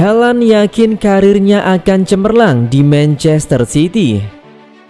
Haaland yakin karirnya akan cemerlang di Manchester City.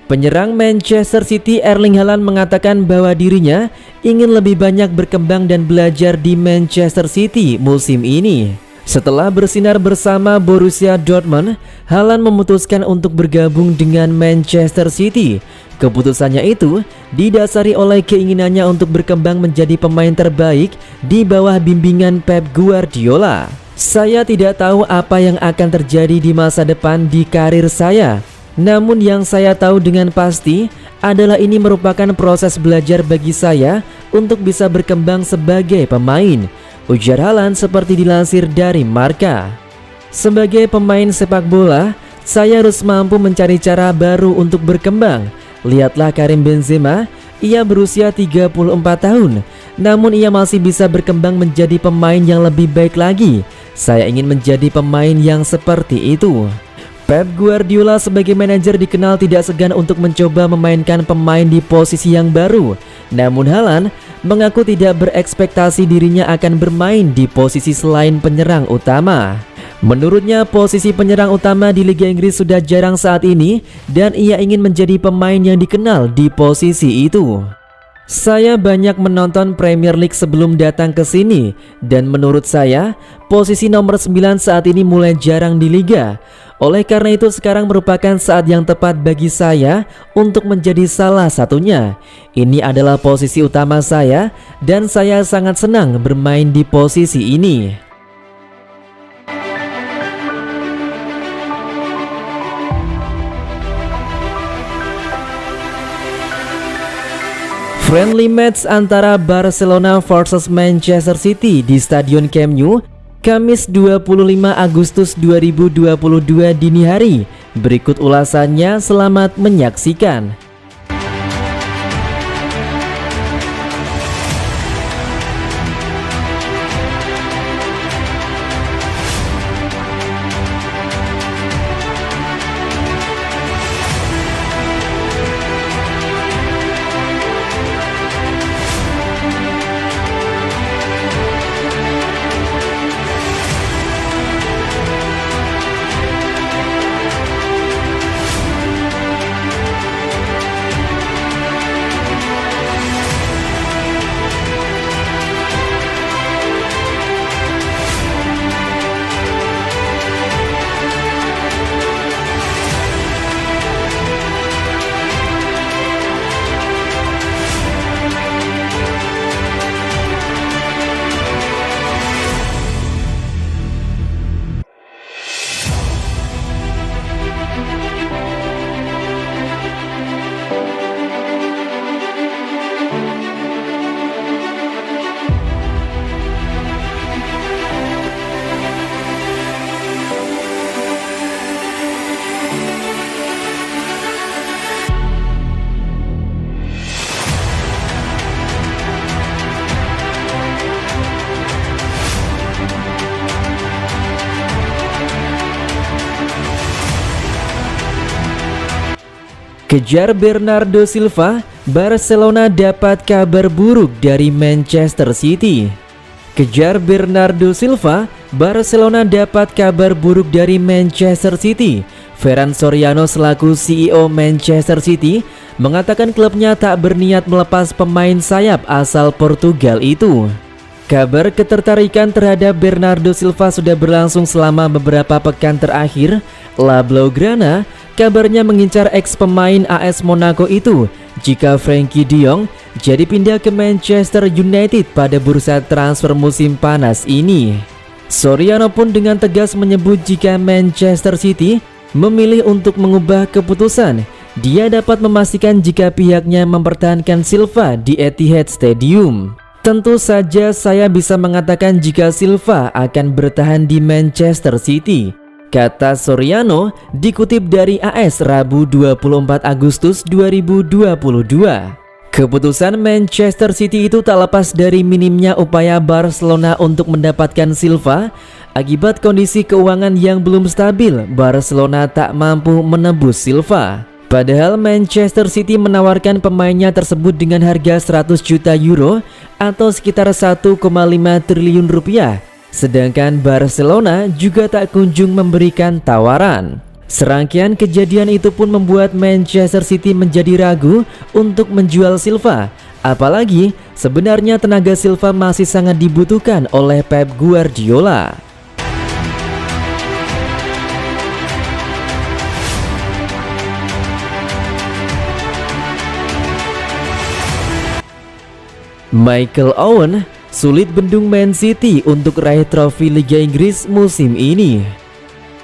Penyerang Manchester City Erling Haaland mengatakan bahwa dirinya ingin lebih banyak berkembang dan belajar di Manchester City musim ini. Setelah bersinar bersama Borussia Dortmund, Haaland memutuskan untuk bergabung dengan Manchester City. Keputusannya itu didasari oleh keinginannya untuk berkembang menjadi pemain terbaik di bawah bimbingan Pep Guardiola. Saya tidak tahu apa yang akan terjadi di masa depan di karir saya. Namun yang saya tahu dengan pasti adalah ini merupakan proses belajar bagi saya untuk bisa berkembang sebagai pemain, ujar Haaland seperti dilansir dari Marca. Sebagai pemain sepak bola, saya harus mampu mencari cara baru untuk berkembang. Lihatlah Karim Benzema, ia berusia 34 tahun, namun ia masih bisa berkembang menjadi pemain yang lebih baik lagi. Saya ingin menjadi pemain yang seperti itu. Pep Guardiola sebagai manajer dikenal tidak segan untuk mencoba memainkan pemain di posisi yang baru. Namun Haaland mengaku tidak berekspektasi dirinya akan bermain di posisi selain penyerang utama. Menurutnya posisi penyerang utama di Liga Inggris sudah jarang saat ini dan ia ingin menjadi pemain yang dikenal di posisi itu. Saya banyak menonton Premier League sebelum datang ke sini dan menurut saya posisi nomor 9 saat ini mulai jarang di liga. Oleh karena itu sekarang merupakan saat yang tepat bagi saya untuk menjadi salah satunya. Ini adalah posisi utama saya dan saya sangat senang bermain di posisi ini. Friendly match antara Barcelona vs Manchester City di Stadion Camp Nou, Kamis 25 Agustus 2022 dini hari. Berikut ulasannya, selamat menyaksikan. Kejar Bernardo Silva, Barcelona dapat kabar buruk dari Manchester City. Kejar Bernardo Silva, Barcelona dapat kabar buruk dari Manchester City. Ferran Soriano selaku CEO Manchester City mengatakan klubnya tak berniat melepas pemain sayap asal Portugal itu. Kabar ketertarikan terhadap Bernardo Silva sudah berlangsung selama beberapa pekan terakhir. La Blaugrana kabarnya mengincar ex pemain AS Monaco itu jika Frenkie de Jong jadi pindah ke Manchester United pada bursa transfer musim panas ini. Soriano pun dengan tegas menyebut jika Manchester City memilih untuk mengubah keputusan, dia dapat memastikan jika pihaknya mempertahankan Silva di Etihad Stadium. Tentu saja saya bisa mengatakan jika Silva akan bertahan di Manchester City, kata Soriano dikutip dari AS Rabu 24 Agustus 2022. Keputusan Manchester City itu tak lepas dari minimnya upaya Barcelona untuk mendapatkan Silva. Akibat kondisi keuangan yang belum stabil, Barcelona tak mampu menebus Silva. Padahal Manchester City menawarkan pemainnya tersebut dengan harga 100 juta euro atau sekitar 1,5 triliun rupiah. Sedangkan Barcelona juga tak kunjung memberikan tawaran. Serangkaian kejadian itu pun membuat Manchester City menjadi ragu untuk menjual Silva. Apalagi sebenarnya tenaga Silva masih sangat dibutuhkan oleh Pep Guardiola. Michael Owen sulit bendung Man City untuk raih trofi Liga Inggris musim ini.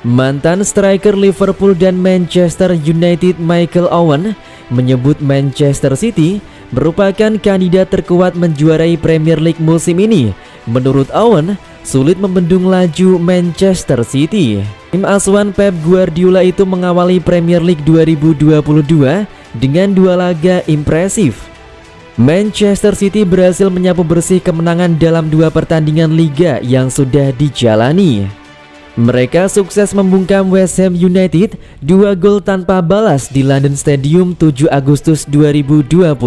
Mantan striker Liverpool dan Manchester United Michael Owen menyebut Manchester City merupakan kandidat terkuat menjuarai Premier League musim ini. Menurut Owen, sulit membendung laju Manchester City. Tim asuhan Pep Guardiola itu mengawali Premier League 2022 dengan 2 laga impresif. Manchester City berhasil menyapu bersih kemenangan dalam 2 pertandingan liga yang sudah dijalani. Mereka sukses membungkam West Ham United 2 gol tanpa balas di London Stadium 7 Agustus 2022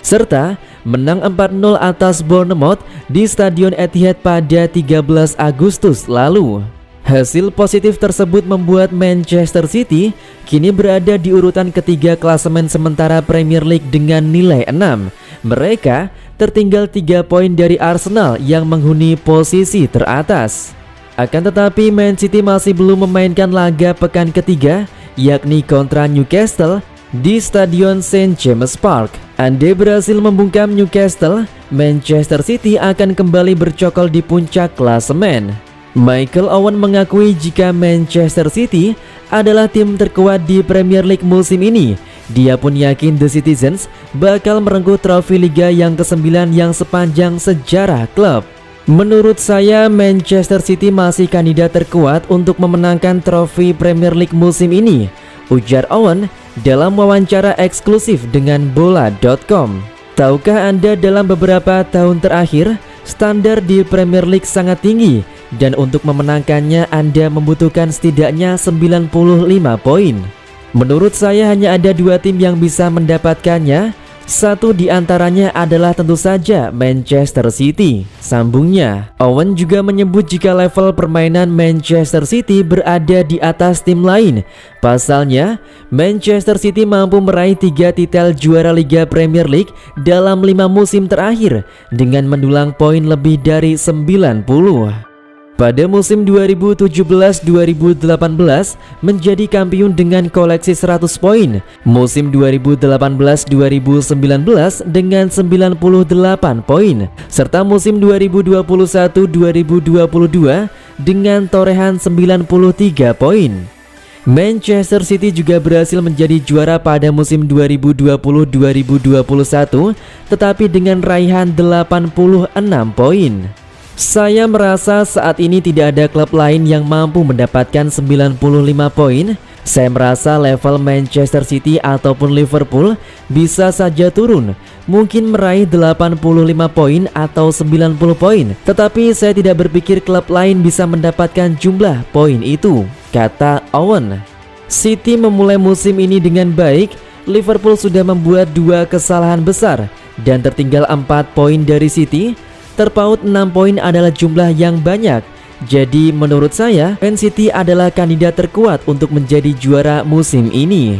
serta menang 4-0 atas Bournemouth di Stadion Etihad pada 13 Agustus lalu. Hasil positif tersebut membuat Manchester City kini berada di urutan ketiga klasemen sementara Premier League dengan nilai 6. Mereka tertinggal 3 poin dari Arsenal yang menghuni posisi teratas. Akan tetapi Man City masih belum memainkan laga pekan ketiga, yakni kontra Newcastle di Stadion St. James Park. Andai berhasil membungkam Newcastle, Manchester City akan kembali bercokol di puncak klasemen. Michael Owen mengakui jika Manchester City adalah tim terkuat di Premier League musim ini. Dia pun yakin The Citizens bakal merengkuh trofi Liga yang ke-9 yang sepanjang sejarah klub. Menurut saya, Manchester City masih kandidat terkuat untuk memenangkan trofi Premier League musim ini, ujar Owen dalam wawancara eksklusif dengan bola.com. Tahukah Anda dalam beberapa tahun terakhir, standar di Premier League sangat tinggi dan untuk memenangkannya Anda membutuhkan setidaknya 95 poin. Menurut saya hanya ada 2 tim yang bisa mendapatkannya. Satu di antaranya adalah tentu saja Manchester City, sambungnya. Owen juga menyebut jika level permainan Manchester City berada di atas tim lain. Pasalnya, Manchester City mampu meraih 3 titel juara Liga Premier League dalam 5 musim terakhir dengan mendulang poin lebih dari 90. Pada musim 2017-2018 menjadi kampiun dengan koleksi 100 poin, musim 2018-2019 dengan 98 poin, serta musim 2021-2022 dengan torehan 93 poin. Manchester City juga berhasil menjadi juara pada musim 2020-2021 tetapi dengan raihan 86 poin. Saya merasa saat ini tidak ada klub lain yang mampu mendapatkan 95 poin. Saya merasa level Manchester City ataupun Liverpool bisa saja turun, mungkin meraih 85 poin atau 90 poin. Tetapi saya tidak berpikir klub lain bisa mendapatkan jumlah poin itu, kata Owen. City memulai musim ini dengan baik. Liverpool sudah membuat 2 kesalahan besar dan tertinggal 4 poin dari City. Terpaut 6 poin adalah jumlah yang banyak. Jadi menurut saya, Man City adalah kandidat terkuat untuk menjadi juara musim ini.